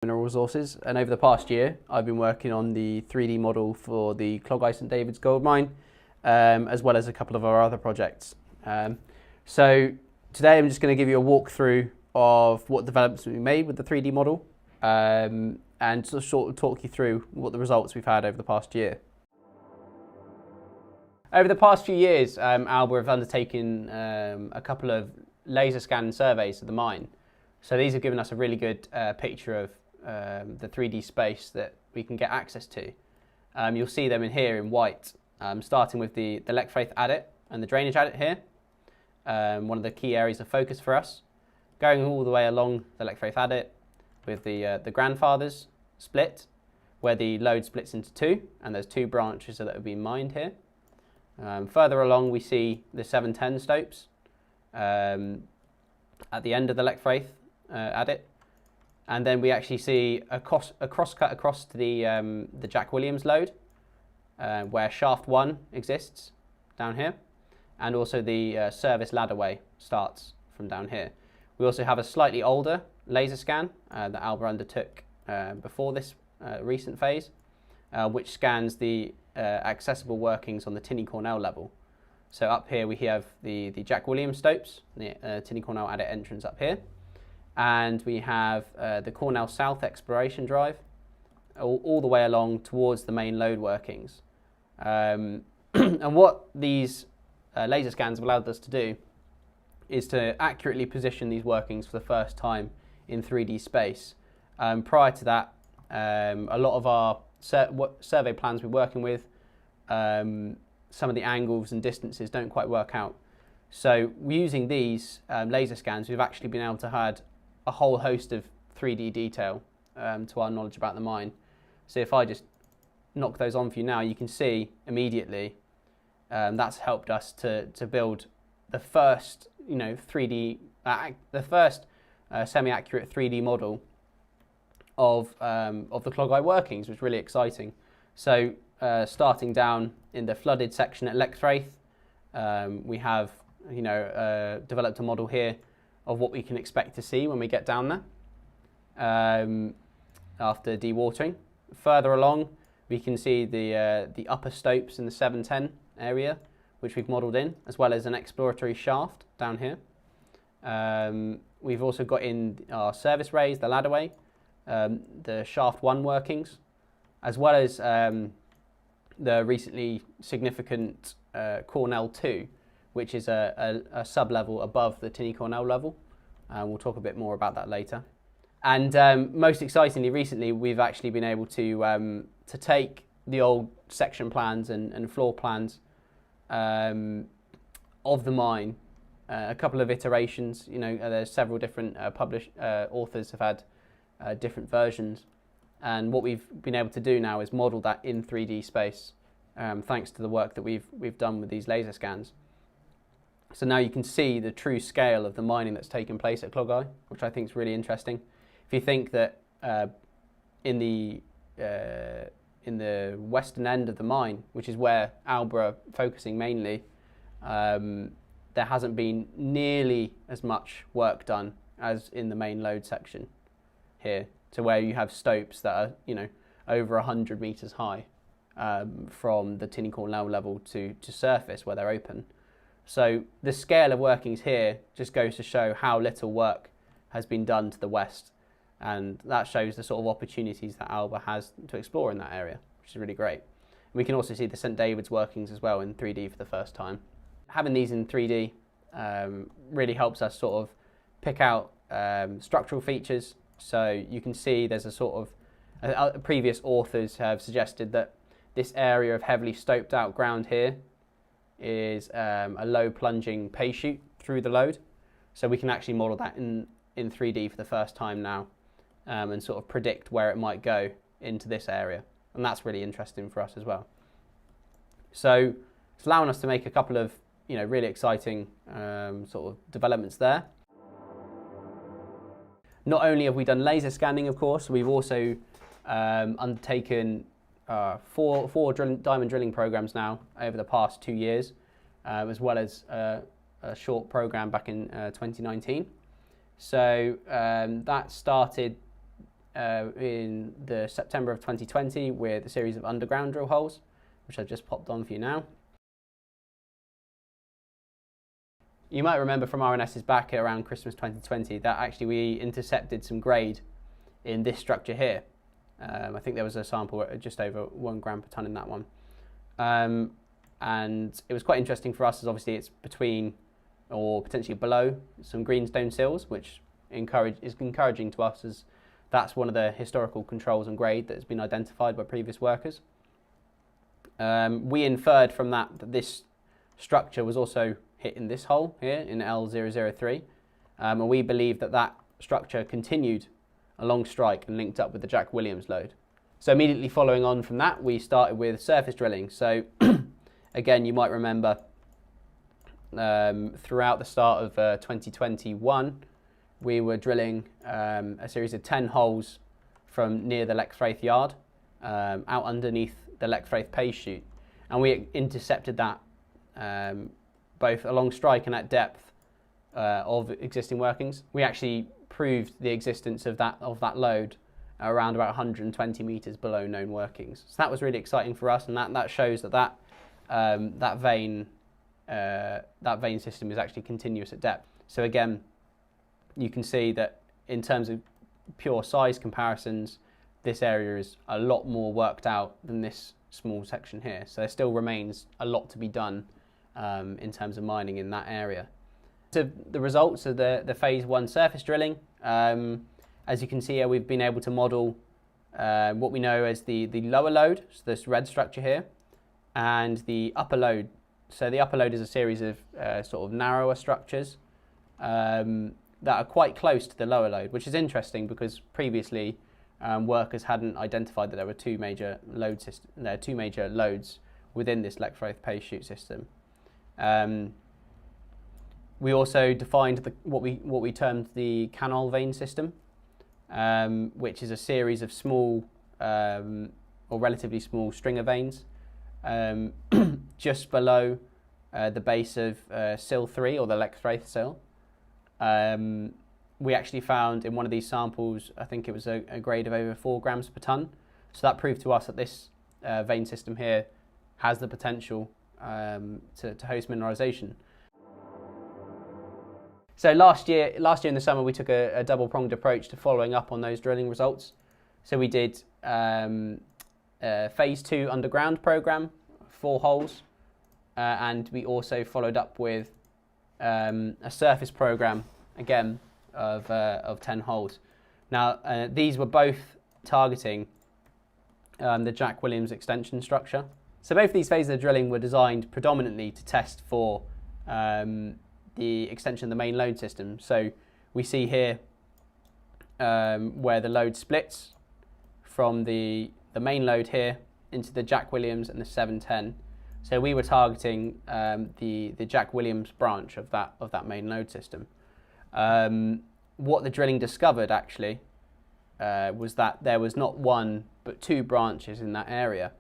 Mineral resources, and over the past year I've been working on the 3D model for the Clogau St David's gold mine, as well as a couple of our other projects. So today I'm just going to give you a walkthrough of what developments we made with the 3D model, and sort of talk you through what the results we've had over the past year. Over the past few years, Alba have undertaken a couple of laser scan surveys of the mine. So these have given us a really good picture of the 3D space that we can get access to. You'll see them in here in white, starting with the Lekfaith adit and the drainage adit here, one of the key areas of focus for us. Going all the way along the Lekfaith adit with the grandfathers split, where the lode splits into two, and there's two branches that have been mined here. Further along we see the 710 stopes at the end of the Lekfaith adit, and then we actually see a crosscut across to the Jack Williams lode, where shaft 1 exists down here, and also the service ladderway starts from down here. We also have a slightly older laser scan that Alba undertook before this recent phase, which scans the accessible workings on the Tinny Cornell level. So up here we have the Jack Williams stopes, the Tinny Cornell adit entrance up here, and we have the Cornell South exploration drive all the way along towards the main lode workings. And what these laser scans have allowed us to do is to accurately position these workings for the first time in 3D space. Prior to that, a lot of our survey plans we're working with, some of the angles and distances don't quite work out. So using these laser scans, we've actually been able to add a whole host of 3D detail to our knowledge about the mine. So if I just knock those on for you now, you can see immediately that's helped us to build the first, semi-accurate 3D model of the Clogau workings, which is really exciting. So starting down in the flooded section at Lekfaith, we have developed a model here of what we can expect to see when we get down there after dewatering. Further along, we can see the upper stopes in the 710 area, which we've modelled in, as well as an exploratory shaft down here. We've also got in our service rays, the ladderway, the shaft 1 workings, as well as the recently significant Cornell 2, which is a sub-level above the Tinny Cornell level. We'll talk a bit more about that later. And most excitingly, recently we've actually been able to take the old section plans and floor plans of the mine, a couple of iterations. There's several different published authors have had different versions, and what we've been able to do now is model that in 3D space, thanks to the work that we've done with these laser scans. So now you can see the true scale of the mining that's taken place at Clogau, which I think is really interesting. If you think that in the western end of the mine, which is where Alba are focusing mainly, there hasn't been nearly as much work done as in the main lode section here, to where you have stopes that are over 100 meters high from the Tinny Cornell level to surface where they're open. So the scale of workings here just goes to show how little work has been done to the west, and that shows the sort of opportunities that Alba has to explore in that area, which is really great. We can also see the St David's workings as well in 3D for the first time. Having these in 3D really helps us sort of pick out structural features. So you can see there's a sort of previous authors have suggested that this area of heavily stoped out ground here is a low plunging pay chute through the lode. So we can actually model that in 3D for the first time now, and sort of predict where it might go into this area. And that's really interesting for us as well. So it's allowing us to make a couple of really exciting sort of developments there. Not only have we done laser scanning, of course, we've also undertaken four diamond drilling programs now over the past 2 years, as well as a short program back in 2019. So that started in the September of 2020 with a series of underground drill holes, which I've just popped on for you now. You might remember from RNSs back around Christmas 2020 that actually we intercepted some grade in this structure here. I think there was a sample at just over 1 gram per tonne in that one. And it was quite interesting for us as obviously it's between or potentially below some greenstone sills, which is encouraging to us as that's one of the historical controls on grade that has been identified by previous workers. We inferred from that this structure was also hit in this hole here in L003, and we believe that structure continued along strike and linked up with the Jack Williams lode. So immediately following on from that, we started with surface drilling. So again, you might remember throughout the start of 2021, we were drilling a series of 10 holes from near the Lexwraith yard out underneath the Lexwraith pay chute, and we intercepted that both along strike and at depth of existing workings. We actually proved the existence of that lode around about 120 metres below known workings. So that was really exciting for us, and that shows that vein system is actually continuous at depth. So again, you can see that in terms of pure size comparisons, this area is a lot more worked out than this small section here. So there still remains a lot to be done in terms of mining in that area. So the results of the phase 1 surface drilling, as you can see here, we've been able to model what we know as the lower lode, so this red structure here, and the upper lode. So the upper lode is a series of sort of narrower structures that are quite close to the lower lode, which is interesting because previously workers hadn't identified that there were two major loads within this Lexwraith pay chute system. We also defined what we termed the canal vein system, which is a series of small or relatively small stringer veins just below the base of sill 3 or the Lexwraith sill. We actually found in one of these samples, I think it was a grade of over 4 grams per tonne. So that proved to us that this vein system here has the potential to host mineralisation. So last year in the summer, we took a double-pronged approach to following up on those drilling results. So we did phase 2 underground programme, 4 holes, and we also followed up with a surface programme, again, of 10 holes. Now, these were both targeting the Jack Williams extension structure. So both these phases of drilling were designed predominantly to test for the extension of the main lode system. So we see here where the lode splits from the main lode here into the Jack Williams and the 710. So we were targeting the Jack Williams branch of that main lode system. What the drilling discovered actually was that there was not one but 2 branches in that area.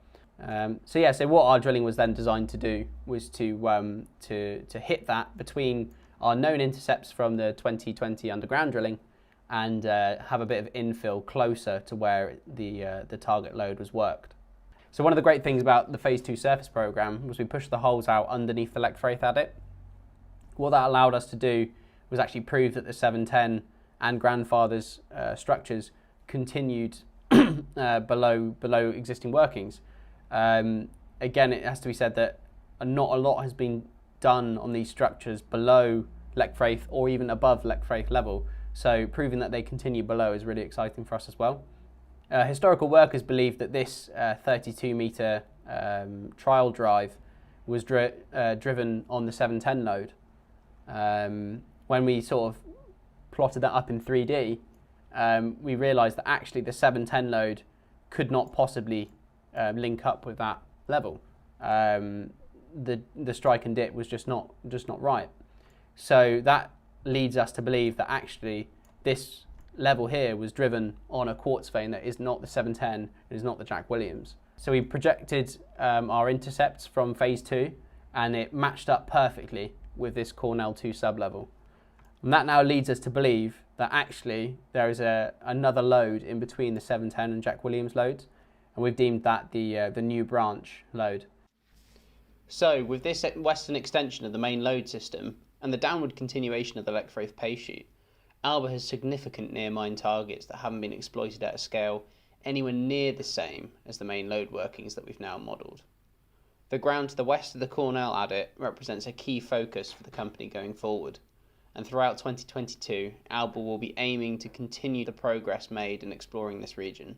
So what our drilling was then designed to do was to hit that between our known intercepts from the 2020 underground drilling and have a bit of infill closer to where the target lode was worked. So one of the great things about the phase 2 surface program was we pushed the holes out underneath the Lexwraith adit. What that allowed us to do was actually prove that the 710 and grandfather's structures continued below existing workings. Again, it has to be said that not a lot has been done on these structures below Lexwraith or even above Lexwraith level, so proving that they continue below is really exciting for us as well. Historical workers believe that this 32 metre trial drive was driven on the 710 lode. When we sort of plotted that up in 3D, we realised that actually the 710 lode could not possibly link up with that level. The strike and dip was just not right. So that leads us to believe that actually this level here was driven on a quartz vein that is not the 710, it is not the Jack Williams. So we projected our intercepts from phase 2 and it matched up perfectly with this Cornell 2 sublevel. And that now leads us to believe that actually there is another lode in between the 710 and Jack Williams loads, and we've deemed that the new branch lode. So with this western extension of the main lode system and the downward continuation of the Lechfraith pay sheet, Alba has significant near mine targets that haven't been exploited at a scale anywhere near the same as the main lode workings that we've now modelled. The ground to the west of the Cornell adit represents a key focus for the company going forward, and throughout 2022 Alba will be aiming to continue the progress made in exploring this region.